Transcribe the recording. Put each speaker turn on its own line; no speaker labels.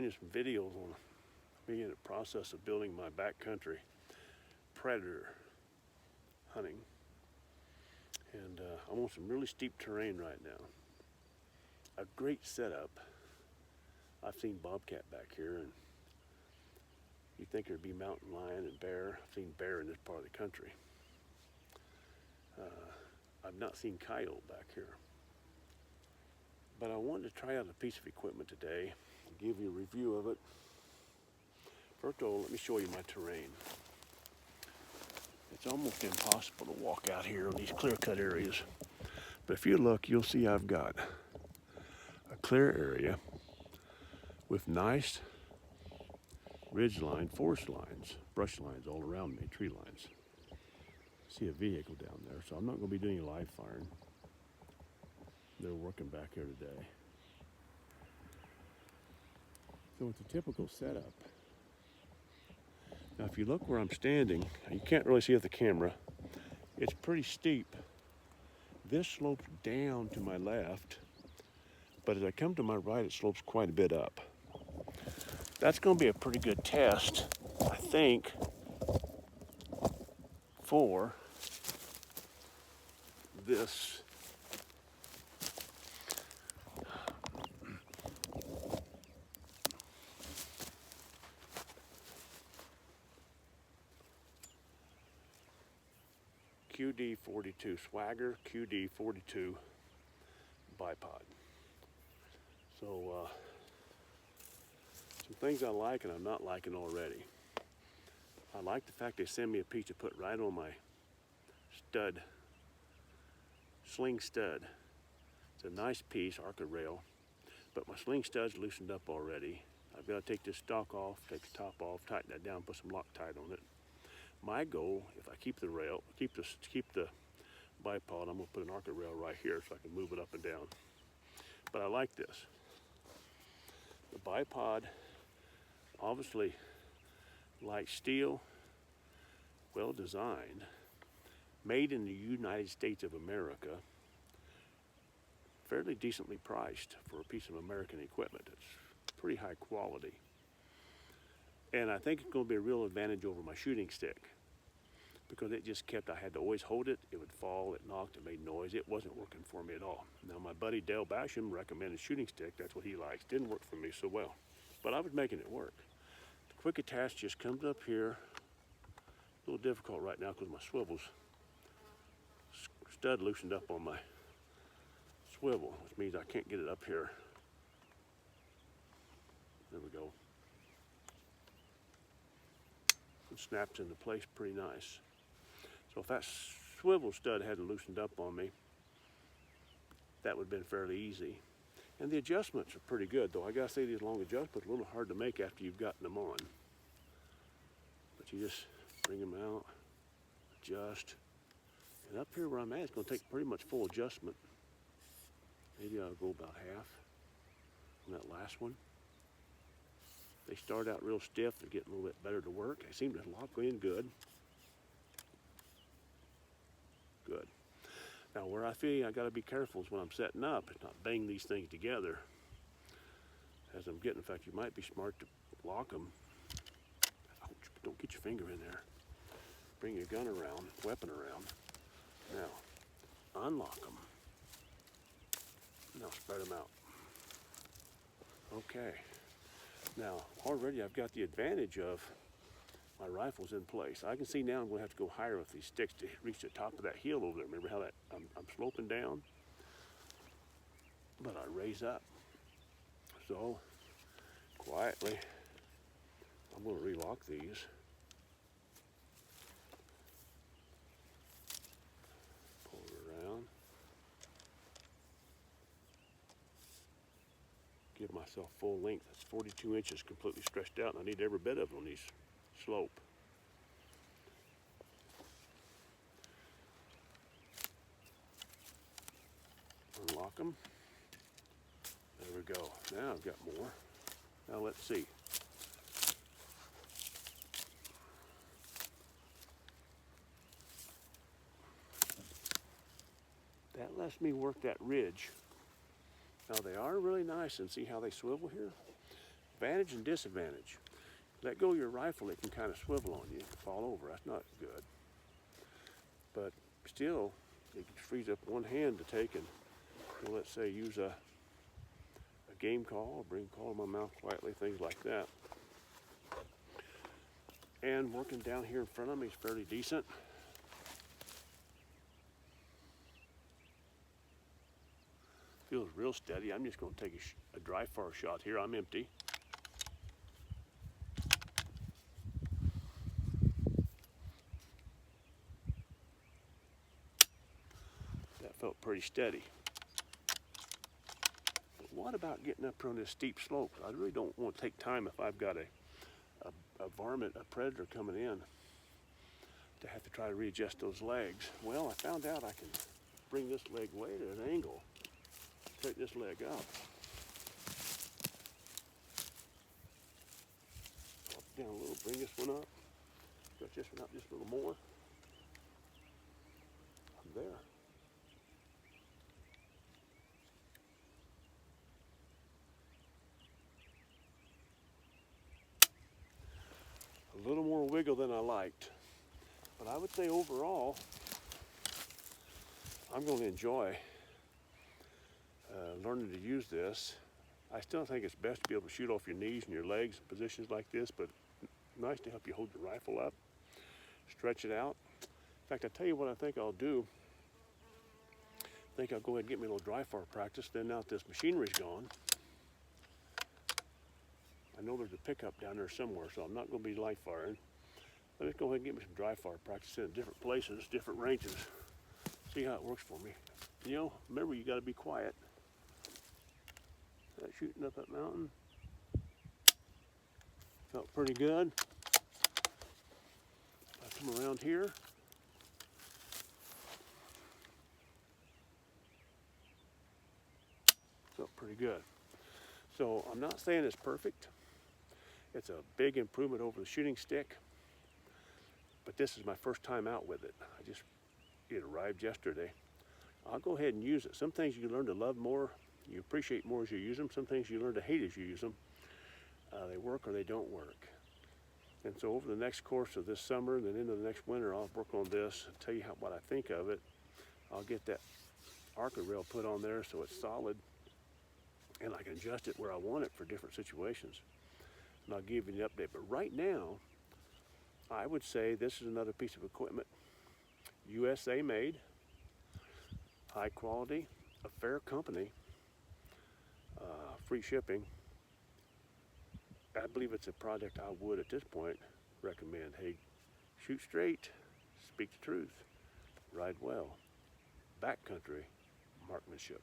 you some videos on me in the process of building my backcountry predator hunting. And I'm on some really steep terrain right now. A great setup. I've seen bobcat back here, and you think there'd be mountain lion and bear. I've seen bear in this part of the country. I've not seen coyote back here. But I wanted to try out a piece of equipment today and give you a review of it. First of all, let me show you my terrain. It's almost impossible to walk out here in these clear-cut areas. But if you look, you'll see I've got a clear area with nice ridge line, forest lines, brush lines all around me, tree lines. See a vehicle down there, so I'm not going to be doing live firing. They're working back here today. So it's a typical setup. Now if you look where I'm standing, you can't really see with the camera, it's pretty steep. This slopes down to my left, but as I come to my right, it slopes quite a bit up. That's going to be a pretty good test, I think, for this QD42, Swagger QD42 Bipod. So some things I like and I'm not liking already. I like the fact they send me a piece to put right on my stud, sling stud. It's a nice piece, Arca rail, but my sling stud's loosened up already. I've got to take this stock off, take the top off, tighten that down, put some Loctite on it. My goal, if I keep the rail, keep the bipod, I'm gonna put an Arca rail right here so I can move it up and down. But I like this. The bipod, obviously like steel, well designed, made in the United States of America, fairly decently priced for a piece of American equipment. It's pretty high quality. And I think it's going to be a real advantage over my shooting stick because it just kept, I had to always hold it, it would fall, it knocked, it made noise, it wasn't working for me at all. Now my buddy Dale Basham recommended shooting stick, that's what he likes, didn't work for me so well, but I was making it work. The quick attach just comes up here, a little difficult right now because my swivel's stud loosened up on my swivel, which means I can't get it up here. There we go. It snaps into place pretty nice. So if that swivel stud hadn't loosened up on me, that would have been fairly easy. And the adjustments are pretty good, though I gotta say these long adjustments are a little hard to make after you've gotten them on. But you just bring them out, adjust. And up here where I'm at, it's gonna take pretty much full adjustment. Maybe I'll go about half on that last one. They start out real stiff, they're getting a little bit better to work. They seem to lock in good. Good. Now where I feel I gotta be careful is when I'm setting up, it's not bang these things together as I'm getting. In fact, you might be smart to lock them. Ouch, don't get your finger in there. Bring your gun around, weapon around. Now, unlock them. Now spread them out. Okay. Now, already I've got the advantage of my rifle's in place. I can see now I'm going to have to go higher with these sticks to reach the top of that hill over there. Remember how that I'm sloping down? But I raise up. So, quietly, I'm going to relock these. Pull it around. Give myself full length. That's 42 inches completely stretched out, and I need every bit of it on these slope. Unlock them. There we go. Now I've got more. Now let's see. That lets me work that ridge. Now they are really nice, and see how they swivel here? advantage and disadvantage. Let go of your rifle, it can kind of swivel on you, fall over. That's not good. But still, it frees up one hand to take and, well, let's say, use a game call, or bring a call to my mouth quietly, things like that. And working down here in front of me is fairly decent. Feels real steady. I'm just going to take a dry fire shot here. I'm empty. That felt pretty steady. But what about getting up on this steep slope? I really don't want to take time if I've got a varmint, a predator coming in, to have to try to readjust those legs. Well, I found out I can bring this leg way at an angle, take this leg up, up down a little, bring this one up, stretch this one up just a little more. I'm there. A little more wiggle than I liked, but I would say overall I'm going to enjoy learning to use this. I still think it's best to be able to shoot off your knees and your legs in positions like this, but nice to help you hold your rifle up, stretch it out. In fact, I tell you what I think I'll do. I think I'll go ahead and get me a little dry fire practice. Then now that this machinery's gone, I know there's a pickup down there somewhere, so I'm not going to be live firing. Let me go ahead and get me some dry fire practice in different places, different ranges. See how it works for me. You know, remember, you got to be quiet. That shooting up that mountain felt pretty good. I come around here. Felt pretty good. So I'm not saying it's perfect. It's a big improvement over the shooting stick, but this is my first time out with it. It arrived yesterday. I'll go ahead and use it. Some things you learn to love more, you appreciate more as you use them. Some things you learn to hate as you use them. They work or they don't work. And so over the next course of this summer and then into the next winter, I'll work on this and tell you what I think of it. I'll get that arca rail put on there so it's solid, and I can adjust it where I want it for different situations. And I'll give you an update. But right now, I would say this is another piece of equipment. USA made, high quality, a fair company, free shipping. I believe it's a product I would at this point recommend. Hey, shoot straight, speak the truth, ride well, backcountry marksmanship.